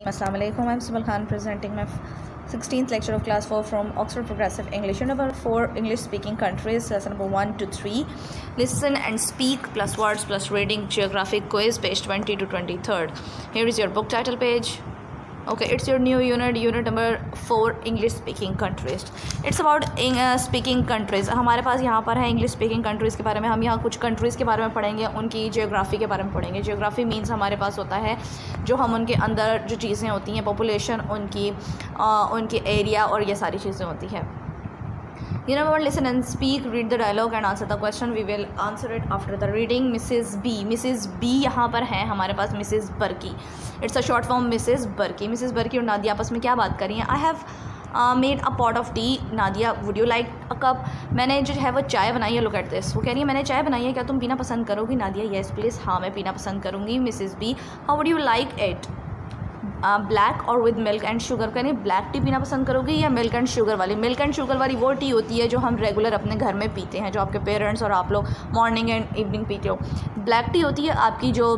Assalamu alaikum. I'm Subal Khan presenting my 16th lecture of class 4 from Oxford Progressive English. Number 4 English speaking countries, lesson number 1 to 3. Listen and speak plus words plus reading geographic quiz, page 20 to 23rd. Here is your book title page. Okay, it's your new unit number 4 English speaking countries. It's about speaking countries. हमारे पास यहाँ पर है English speaking countries के बारे में. हम यहाँ कुछ countries के बारे में पढ़ेंगे, उनकी geography के बारे में पढ़ेंगे. Geography means हमारे पास होता है जो हम उनके अंदर जो चीज़ें होती हैं, population, उनकी area और ये सारी चीज़ें होती हैं. You know what? Listen and speak, read the dialogue and answer the question. We will answer it after the reading. Mrs. B यहाँ पर है हमारे पास Mrs. Burki. It's a short form Mrs. Burki. Mrs. Burki और नादिया आपस में क्या बात कर रही हैं? I have made a pot of tea. Nadia, would you like a cup? मैंने जो है वो चाय बनाई है. Look at this. वो कह रही है मैंने चाय बनाई है, क्या तुम पीना पसंद करोगी? Nadia, yes please. हाँ मैं पीना पसंद करूँगी. Mrs. B, how would you like it? Black और विद मिल्क एंड शुगर. करें ब्लैक टी पीना पसंद करोगे या मिल्क एंड शुगर वाली? मिल्क एंड शुगर वाली वो टी होती है जो हम रेगुलर अपने घर में पीते हैं, जो आपके पेरेंट्स और आप लोग मॉर्निंग एंड इवनिंग पीते हो. ब्लैक टी होती है आपकी जो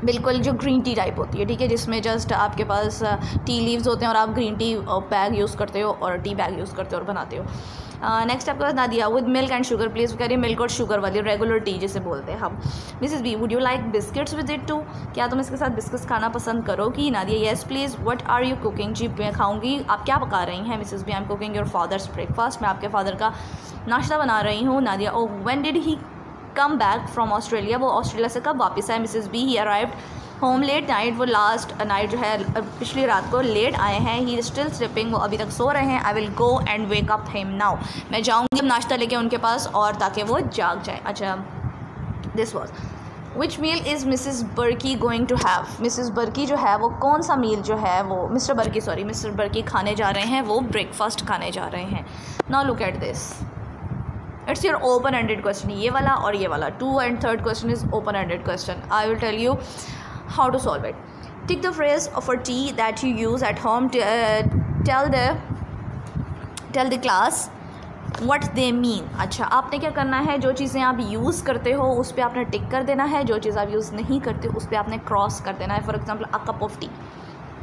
बिल्कुल जो ग्रीन टी टाइप होती है, ठीक है, जिसमें जस्ट आपके पास टी लीव्स होते हैं और आप ग्रीन टी बैग यूज़ करते हो और टी बैग यूज़ करते हो और बनाते हो. नेक्स्ट आपके पास Nadia, with milk and sugar please. करिए मिल्क और शुगर वाली रेगुलर टी जिसे बोलते हैं हम. Mrs B, would you like biscuits with it too? क्या तुम इसके साथ बिस्किट्स खाना पसंद करोगी? Nadia, yes please. What are you cooking? जी मैं खाऊंगी. आप क्या पका रही हैं? Mrs B, I am cooking your father's breakfast. मैं आपके फादर का नाश्ता बना रही हूँ. Nadia, oh when did he come back from Australia? वो ऑस्ट्रेलिया से कब वापस आए? Mrs B, he arrived home late night. वो लास्ट नाइट जो है पिछली रात को लेट आए हैं. ही स्टिल स्लीपिंग, वो अभी तक सो रहे हैं. I will go and wake up him now. मैं जाऊँगी अब नाश्ता लेके उनके पास और ताकि वो जाग जाए. अच्छा, this was which meal is Mrs Berky going to have? Mrs Berky जो है वो कौन सा मील जो है वो मिस्टर बर्की खाने जा रहे हैं, वो ब्रेकफास्ट खाने जा रहे हैं. Now look at this. It's your open ended question. ये वाला और ये वाला 2 and 3rd question is open ended question. I will tell you how to solve it. Tick the phrase for tea that you use at home. Tell the class what they mean. अच्छा, आपने क्या करना है, जो चीज़ें आप use करते हो उस पर आपने टिक कर देना है, जो चीज़ आप यूज़ नहीं करते उस पर आपने क्रॉस कर देना है. For example, a cup of T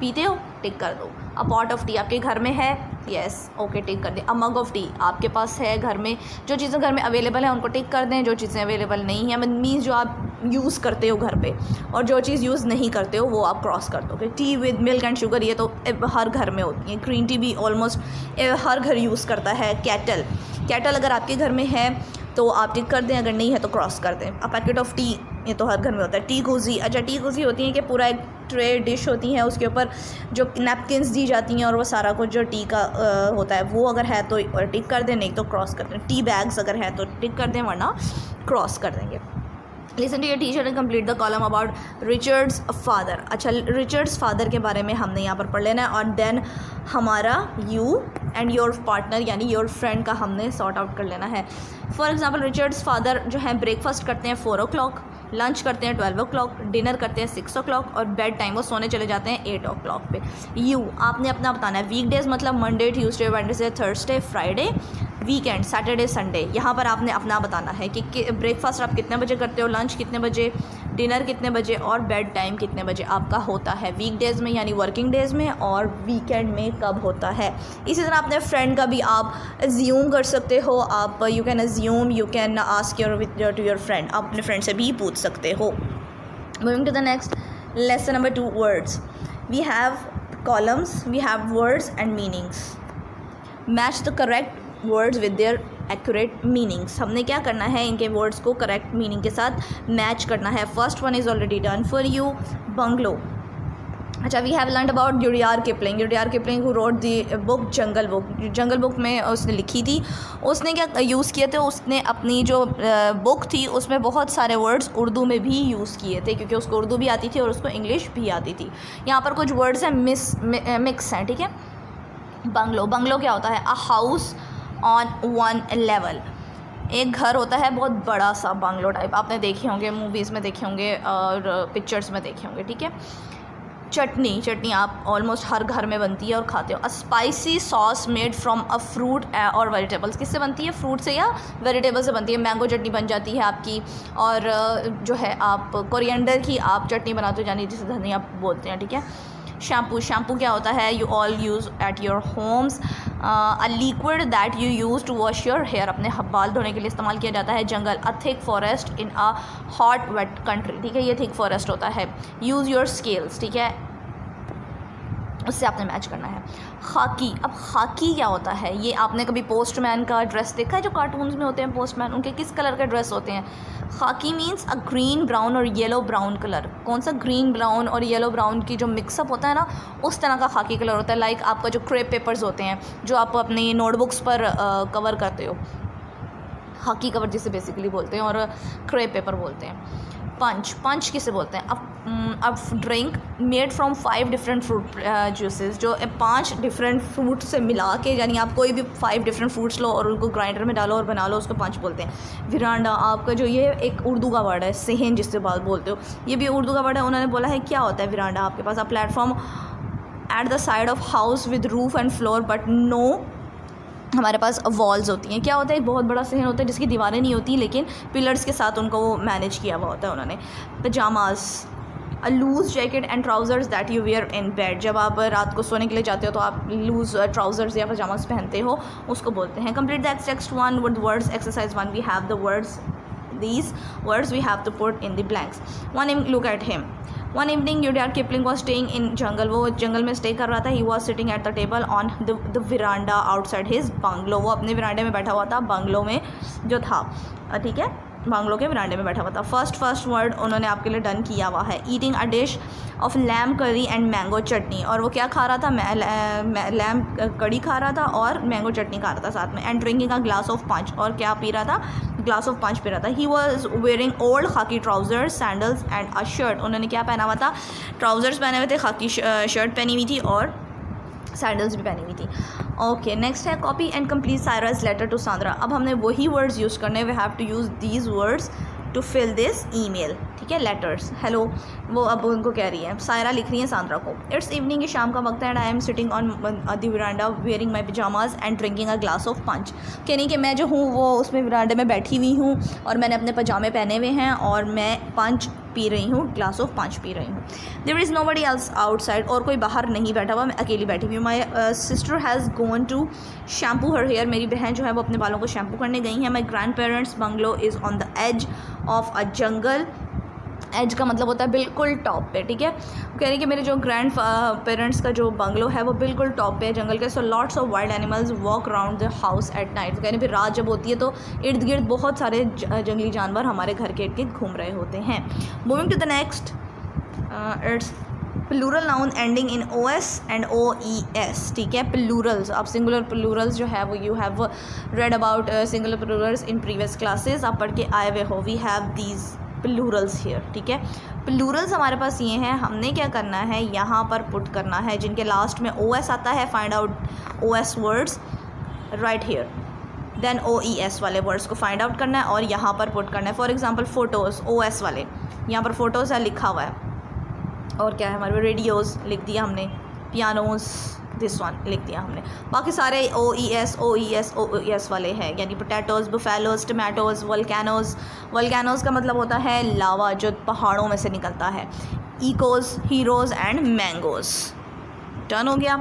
पीते हो, टिक कर दो. अ पॉट ऑफ टी आपके घर में है, येस ओके टिक कर दें. अ मग ऑफ टी आपके पास है घर में. जो चीज़ें घर में अवेलेबल हैं उनको टिक कर दें, जो चीज़ें अवेलेबल नहीं हैं मीन्स जो आप यूज़ करते हो घर पे, और जो चीज़ यूज़ नहीं करते हो वो आप क्रॉस कर दोगे. T with milk and sugar ये तो हर घर में होती है. ग्रीन टी भी ऑलमोस्ट हर घर यूज़ करता है. कैटल अगर आपके घर में है तो आप टिक कर दें, अगर नहीं है तो क्रॉस कर दें. अ पैकेट ऑफ टी ये तो हर घर में होता है. टी कोजी, अच्छा टी कोजी होती है कि पूरा एक ट्रे डिश होती है, उसके ऊपर जो नैपकिन्स दी जाती हैं और वो सारा कुछ जो टी का होता है वो अगर है तो टिक कर दें, नहीं तो क्रॉस कर दें. टी बैग्स अगर है तो टिक कर दें, वरना क्रॉस कर देंगे. Listen to your teacher and complete the column about Richard's father. अच्छा, रिचर्ड्स फादर के बारे में हमने यहाँ पर पढ़ लेना है और देन हमारा यू एंड योर पार्टनर यानी योर फ्रेंड का हमने सॉर्ट आउट कर लेना है. फॉर एग्जांपल, रिचर्ड्स फादर जो है ब्रेकफास्ट करते हैं 4 o'clock, लंच करते हैं 12 o'clock, डिनर करते हैं 6 o'clock और बेड टाइम वो सोने चले जाते हैं 8 o'clock पे. यू आपने अपना बताना है. वीकडेज़ मतलब Monday, Tuesday, Wednesday, Thursday, Friday, weekend, Saturday, Sunday. यहाँ पर आपने अपना बताना है कि ब्रेकफास्ट आप कितने बजे करते हो, लंच कितने बजे, डिनर कितने बजे और बेड टाइम कितने बजे आपका होता है. वीकडेज़ में यानी वर्किंग डेज़ में और वीकेंड में कब होता है. इसी तरह अपने फ्रेंड का भी आप अज्यूम कर सकते हो. आप you can assume, you can ask to your friend. आप अपने फ्रेंड से भी पूछ सकते हो. Moving to the next lesson number 2 words. We have columns, we have words and meanings. Match the correct words with their accurate meanings. हमने क्या करना है, इनके वर्ड्स को करेक्ट मीनिंग के साथ मैच करना है. First one is already done for you. Bungalow. अच्छा, we have learned about Rudyard Kipling who wrote the book Jungle Book में उसने लिखी थी. उसने क्या यूज़ किए थे, उसने अपनी जो बुक थी उसमें बहुत सारे वर्ड्स उर्दू में भी यूज़ किए थे क्योंकि उसको उर्दू भी आती थी और उसको इंग्लिश भी आती थी. यहाँ पर कुछ वर्ड्स हैं मिक्स हैं, ठीक है. बंगलो क्या होता है? A house on 1 level. एक घर होता है बहुत बड़ा सा बंगलो टाइप, आपने देखे होंगे, मूवीज़ में देखे होंगे और पिक्चर्स में देखे होंगे, ठीक है. चटनी आप ऑलमोस्ट हर घर में बनती है और खाते हो. अ spicy sauce made from a fruit और वेजिटेबल्स. किससे बनती है? फ्रूट से या वेजिटेबल से बनती है. मैंगो चटनी बन जाती है आपकी. और जो है आप कोरिएंडर की आप चटनी बनाते हो, यानी जिसे धनिया बोलते हैं, ठीक है. शैम्पू क्या होता है? You all use at your homes. A liquid that you use to wash your hair, अपने बाल धोने के लिए इस्तेमाल किया जाता है। Jungle, a thick forest in a hot wet country, ठीक है, ये थिक फॉरेस्ट होता है। यूज़ योर स्केल्स, ठीक है, उससे आपने मैच करना है। खाकी, अब खाकी क्या होता है? ये आपने कभी पोस्टमैन का ड्रेस देखा है? जो कार्टून्स में होते हैं पोस्टमैन, उनके किस कलर के ड्रेस होते हैं? खाकी मीन्स अ ग्रीन ब्राउन और येलो ब्राउन कलर। कौन सा? ग्रीन ब्राउन और येलो ब्राउन की जो मिक्सअप होता है ना, उस तरह का खाकी कलर होता है। लाइक आपका जो क्रेप पेपर्स होते हैं जो आप अपनी नोटबुक्स पर कवर करते हो, खाकी कवर जिसे बेसिकली बोलते हैं, और क्रेप पेपर बोलते हैं। पंच किसे बोलते हैं? अब drink made from 5 different fruit juices, जो 5 डिफरेंट फ्रूट से मिला के, यानी आप कोई भी 5 डिफरेंट फ्रूट्स लो और उनको ग्राइंडर में डालो और बना लो, उसको पंच बोलते हैं। विरांडा, आपका जो ये एक उर्दू का वर्ड है, सेहन जिससे बात बोलते हो, ये भी उर्दू का वर्ड है। उन्होंने बोला है क्या होता है विरांडा आपके पास? A platform at the side of house with roof and floor but no, हमारे पास वॉल्स होती हैं। क्या होता है? एक बहुत बड़ा सहन होता है जिसकी दीवारें नहीं होती, लेकिन पिलर्स के साथ उनको वो मैनेज किया हुआ होता है उन्होंने। Pyjamas, a loose jacket and trousers that you wear in bed, जब आप रात को सोने के लिए जाते हो तो आप लूज़ ट्राउज़र्स या पजामाज पहनते हो, उसको बोलते हैं। Complete the text 1 with words. Exercise 1, we have the words, these words we have to put in the blanks. Look at him. One evening Rudyard Kipling was staying in jungle. वो जंगल में stay कर रहा था. He was sitting at the table on the veranda outside his bungalow. वो अपने विरांडे में बैठा हुआ था, बंगलो में जो था, ठीक है, बंगलो के वरांडे में बैठा हुआ था। फर्स्ट वर्ड उन्होंने आपके लिए डन किया हुआ है। Eating a dish of lamb curry and mango chutney, और वो क्या खा रहा था? लैम कड़ी खा रहा था और मैंगो चटनी खा रहा था साथ में। And drinking a glass of punch, और क्या पी रहा था? ग्लास ऑफ पंच पी रहा था। ही वॉज वेयरिंग ओल्ड खाकी trousers, sandals and a shirt. उन्होंने क्या पहना हुआ था? ट्राउजर्स पहने हुए थे, खाकी शर्ट पहनी हुई थी और सैंडल्स भी पहनी हुई थी। ओके, नेक्स्ट है कॉपी एंड कंप्लीट सायराज लेटर टू सांद्रा। अब हमने वही वर्ड्स यूज़ करने, we have to use these words to fill this email, ठीक है, लेटर्स। हेलो, वो अब उनको कह रही है, सायरा लिख रही है सांद्रा को। इट्स इवनिंग, ये शाम का वक्त है, and I am sitting on the veranda wearing my pyjamas and drinking a glass of punch. कहनी कि मैं जो हूँ वो उसमें विरांडे में बैठी हुई हूँ और मैंने अपने पजामे पहने हुए हैं और मैं पंच पी रही हूँ, ग्लास ऑफ पंच पी रही हूँ। There is nobody else outside, और कोई बाहर नहीं बैठा हुआ, मैं अकेली बैठी हुई हूँ। My sister has gone to shampoo her hair, मेरी बहन जो है वो अपने बालों को शैम्पू करने गई हैं। My grand parents bungalow is on the edge of a jungle. Edge का मतलब होता है बिल्कुल टॉप पे, ठीक है। कह रही कि मेरे जो ग्रैंड पेरेंट्स का जो बंगलो है वो बिल्कुल टॉप पे है जंगल के। So lots of wild animals walk around the house at night. कह रही फिर रात जब होती है तो इर्द गिर्द बहुत सारे जंगली जानवर हमारे घर के इर्द गिर्द घूम रहे होते हैं। Moving to the next, it's plural noun ending in OS and OES, ठीक है। प्लूरल्स, अब सिंगुलर प्लूरल्स जो है वो you have read about singular plurals in previous classes, आप पढ़ के आए हुए हो। We have these plurals here, ठीक है। प्लूरल्स हमारे पास ये हैं, हमने क्या करना है, यहाँ पर पुट करना है जिनके लास्ट में OS आता है। Find out OS words right here, then OES वाले वर्ड्स को फाइंड आउट करना है और यहाँ पर पुट करना है। फॉर एग्जांपल फ़ोटोज़, OS वाले, यहाँ पर फ़ोटोज़ है लिखा हुआ है, और क्या है हमारे पास? रेडियोज़ लिख दिया हमने, पियानोज़ दिस वन लिख दिया हमने। बाकी सारे OES वाले हैं, यानी पोटैटोज़, बुफेलोज़, टमाटोज़, वोल्केनोज़। वोल्केनोज़ का मतलब होता है लावा जो पहाड़ों में से निकलता है। Echoes, heroes and mangoes. Done हो गया।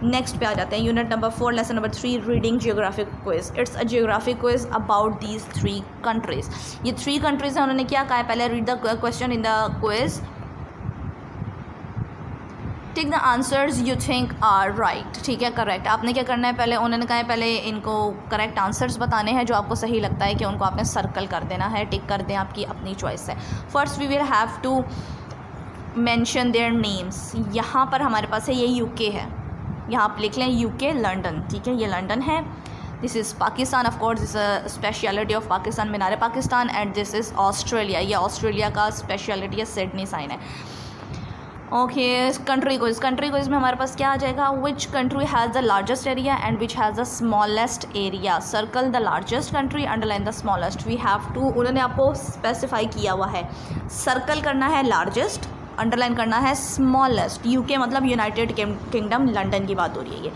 नेक्स्ट पे आ जाते हैं, unit number 4, lesson number 3, reading geographic quiz. It's a geographic quiz about these 3 countries. ये 3 कंट्रीज़ हैं, उन्होंने क्या कहा है? पहले read the question in the quiz, tick the answers you think are right, ठीक है, करेक्ट। आपने क्या करना है? पहले उन्होंने कहा है पहले इनको करेक्ट आंसर्स बताने हैं जो आपको सही लगता है कि उनको आपने सर्कल कर देना है, टिक कर दें, आपकी अपनी चॉइस है। First we will have to mention their names. यहाँ पर हमारे पास है, ये UK है, यहाँ आप लिख लें UK लंदन, ठीक है, ये लंदन है। This is Pakistan, of course this speciality of Pakistan, Minar Pakistan. And this is Australia, ये ऑस्ट्रेलिया का स्पेशलिटी है, सिडनी साइन है। ओके, कंट्री क्विज में हमारे पास क्या आ जाएगा? Which country has the largest area and which has the smallest area. Circle the largest country, underline the smallest. We have to, उन्होंने आपको स्पेसिफाई किया हुआ है, सर्कल करना है लार्जेस्ट, अंडरलाइन करना है स्मॉलेस्ट। UK मतलब यूनाइटेड किंगडम, लंदन की बात हो रही है ये।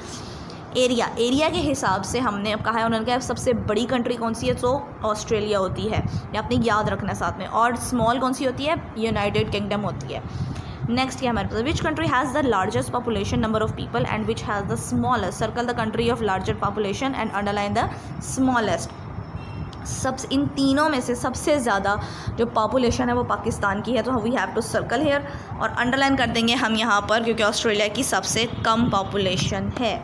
एरिया के हिसाब से हमने अब कहा है, उन्होंने कहा सबसे बड़ी कंट्री कौन सी है? तो ऑस्ट्रेलिया होती है, ये आपने याद रखना है साथ में। और स्मॉल कौन सी होती है? यूनाइटेड किंगडम होती है। नेक्स्ट क्या हमारे पास, which country has the largest population number of people and which has the smallest, circle the country of larger population and underline the smallest. सब इन तीनों में से सबसे ज़्यादा जो पॉपुलेशन है वो पाकिस्तान की है, तो we have to circle here और अंडरलाइन कर देंगे हम यहाँ पर, क्योंकि ऑस्ट्रेलिया की सबसे कम पॉपुलेशन है।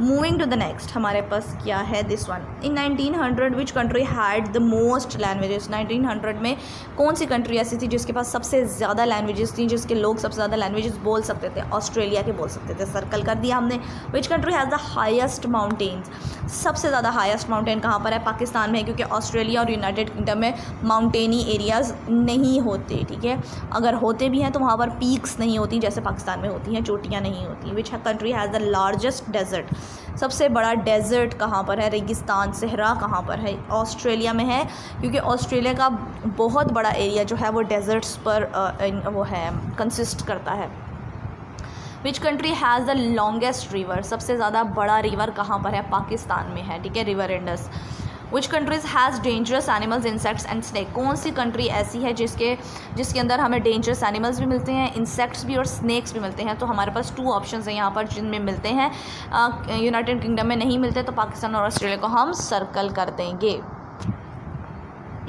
मूविंग टू द नेक्स्ट हमारे पास क्या है, this one, in 1900 which country had the most languages, 1900 में कौन सी कंट्री ऐसी थी जिसके पास सबसे ज़्यादा लैंग्वेजेस थी, जिसके लोग सबसे ज़्यादा लैंग्वेजेस बोल सकते थे, ऑस्ट्रेलिया के बोल सकते थे, सर्कल कर दिया हमने। विच country has the highest mountains, सबसे ज़्यादा हाईएस्ट माउंटेन कहाँ पर है, पाकिस्तान में है, क्योंकि ऑस्ट्रेलिया और यूनाइटेड किंगडम में माउंटेनी एरियाज़ नहीं होते, ठीक है, अगर होते भी हैं तो वहाँ पर पीक्स नहीं होती जैसे पाकिस्तान में होती हैं, चोटियाँ नहीं होती। Which country has the largest desert, सबसे बड़ा डेजर्ट कहाँ पर है, रेगिस्तान सहरा कहाँ पर है, ऑस्ट्रेलिया में है, क्योंकि ऑस्ट्रेलिया का बहुत बड़ा एरिया जो है वो डेजर्ट्स पर वो है, कंसिस्ट करता है। विच country has the longest river, सबसे ज़्यादा बड़ा रिवर कहाँ पर है, पाकिस्तान में है, ठीक है, river Indus. Which countries has dangerous animals, insects and snake, कौन सी कंट्री ऐसी है जिसके अंदर हमें डेंजरस एनिमल्स भी मिलते हैं, इंसेक्ट्स भी और स्नैक्स भी मिलते हैं। तो हमारे पास 2 ऑप्शंस हैं यहाँ पर जिनमें मिलते हैं, यूनाइटेड किंगडम में नहीं मिलते, तो पाकिस्तान और ऑस्ट्रेलिया को हम सर्कल कर देंगे।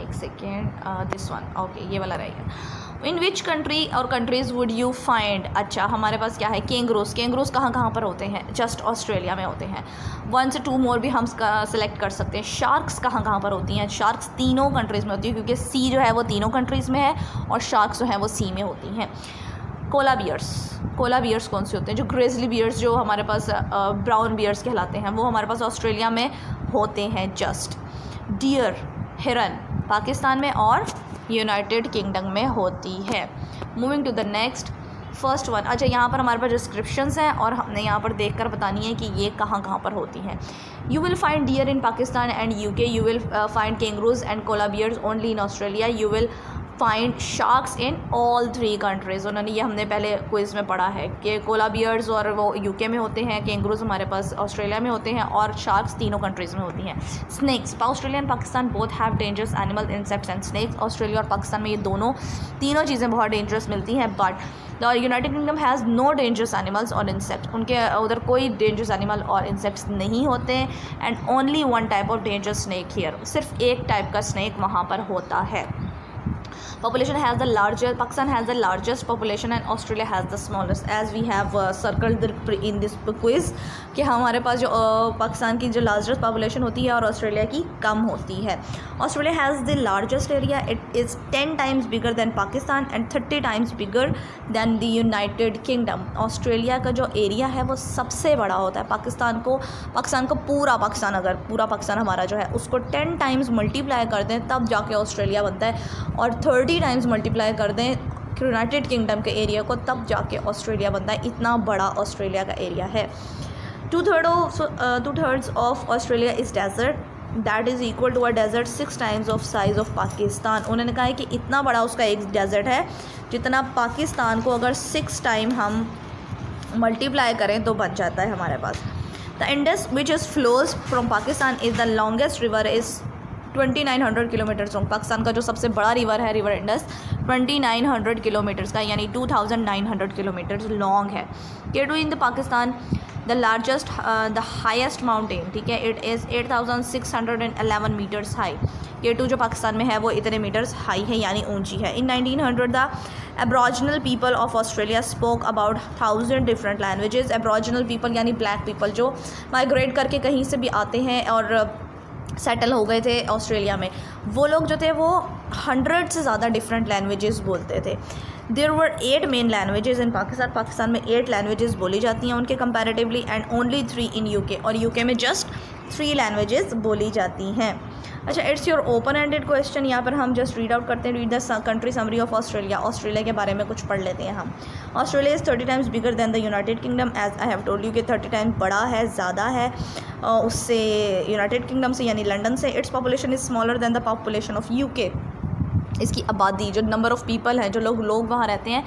एक सेकेंड, दिस वन, ओके, ये वाला रहेगा। इन विच कंट्री और कंट्रीज़ वुड यू फाइंड, अच्छा हमारे पास क्या है, कैंगरूज, कैंगरूज कहाँ पर होते हैं, जस्ट ऑस्ट्रेलिया में होते हैं। 1 से 2 मोर भी हम सेलेक्ट कर सकते हैं। शार्क्स कहाँ पर होती हैं, शार्क्स तीनों कंट्रीज़ में होती है, क्योंकि सी जो है वो तीनों कंट्रीज़ में है और शार्क्स जो है वो सी में होती हैं। कोला बियर्स, कोला बियर्स कौन से होते हैं, जो ग्रिजली बियर्स जो हमारे पास ब्राउन बियर्स कहलाते हैं, वो हमारे पास ऑस्ट्रेलिया में होते हैं जस्ट। डियर, हिरन, पाकिस्तान में और यूनाइटेड किंगडम में होती है। Moving to the next, first one, अच्छा यहाँ पर हमारे पास डिस्क्रिप्शंस हैं और हमने यहाँ पर देखकर बतानी है कि ये कहाँ पर होती हैं। You will find deer in Pakistan and UK, you will find kangaroos and koala bears only in Australia, you will find sharks in all 3 countries. उन्होंने ये हमने पहले क्विज़ में पढ़ा है कि कोला बियर्स और वो यूके में होते हैं, कैंगरूज हमारे पास ऑस्ट्रेलिया में होते हैं और शार्क्स तीनों कंट्रीज़ में होती हैं। Snacks, Australia and Pakistan both have dangerous animal, insects and snacks, Australia और पाकिस्तान में ये तीनों चीज़ें बहुत डेंजरस मिलती हैं, but the United kingdom has no dangerous animals और इंसेक्ट, उनके उधर कोई डेंजरस एनिमल और इंसेक्ट्स नहीं होते हैं। And only 1 type of dangerous snake here, सिर्फ एक टाइप का स्नैक वहाँ पर होता है। Population has the largest, Pakistan has the largest population and Australia has the smallest, as we have circled in this quiz कि हमारे पास जो पाकिस्तान की जो लार्जेस्ट पॉपुलेशन होती है और ऑस्ट्रेलिया की कम होती है। Australia has the largest area, it is 10 times bigger then Pakistan and 30 times bigger than the United kingdom. Australia का जो एरिया है वो सबसे बड़ा होता है, पाकिस्तान को पूरा पाकिस्तान, अगर पूरा पाकिस्तान हमारा जो है उसको 10 टाइम्स मल्टीप्लाई कर दें तब जाके ऑस्ट्रेलिया बनता है, और 30 टाइम्स मल्टीप्लाई कर दें यूनाइटेड किंगडम के एरिया को तब जाके ऑस्ट्रेलिया बनता है। इतना बड़ा ऑस्ट्रेलिया का एरिया है। 2/3 of Australia is desert, that is equal to a desert 6 times of size of Pakistan. उन्होंने कहा है कि इतना बड़ा उसका एक डेजर्ट है जितना पाकिस्तान को अगर 6 टाइम हम मल्टीप्लाई करें तो बन जाता है हमारे पास। The Indus which is flows from Pakistan is the longest river, is 2900 kilometres long. Pakistan का जो सबसे बड़ा रिवर है रिवर इंडस 2900 किलोमीटर्स का, यानी 2900 किलोमीटर्स लॉन्ग है। K two in the Pakistan the largest the highest mountain, ठीक है, it is 8611 metres high. K two जो पाकिस्तान में है वो इतने मीटर्स हाई है, यानी ऊंची है। In 1900 the aboriginal people of Australia spoke about 1000 different languages. Aboriginal people यानी ब्लैक पीपल जो माइग्रेट करके कहीं से भी आते हैं और सेटल हो गए थे ऑस्ट्रेलिया में, वो लोग जो थे वो 100 से ज़्यादा डिफरेंट लैंग्वेजेस बोलते थे। There were 8 main languages in Pakistan में 8 लैंग्वेजेस बोली जाती हैं उनके comparatively, and only 3 in UK, और यूके में जस्ट 3 लैंग्वेजेस बोली जाती हैं। अच्छा, it's your open ended question, यहाँ पर हम जस्ट रीड आउट करते हैं। Read the country summary of Australia, Australia के बारे में कुछ पढ़ लेते हैं हम। Australia is 30 times bigger than the United kingdom, as I have told you कि 30 टाइम्स बड़ा है, ज़्यादा है उससे, यूनाइटेड किंगडम से यानी लंदन से। Its population is smaller than the population of UK, इसकी आबादी जो नंबर ऑफ़ पीपल हैं, जो लोग वहाँ रहते हैं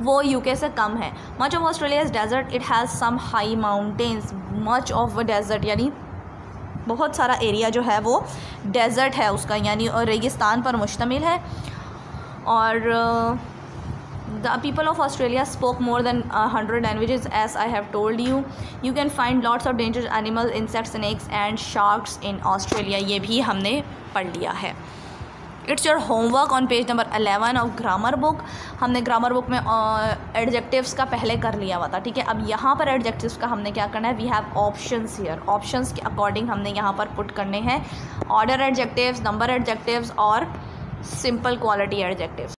वो यूके से कम है। Much of Australia is desert, it has some high mountains. Much of desert यानी बहुत सारा एरिया जो है वो डेजर्ट है उसका, यानी और रेगिस्तान पर मुश्तमिल है। और The people of Australia spoke more than 100 languages, as I have told you. You can find lots of dangerous animals, insects, snakes and sharks in Australia. ये भी हमने पढ़ लिया है. It's your homework on page number 11 of grammar book. हमने grammar book में adjectives का पहले कर लिया हुआ था, ठीक है. अब यहाँ पर adjectives का हमने क्या करना है, we have options here. Options के according हमने यहाँ पर put करने हैं order adjectives, number adjectives और simple quality adjectives.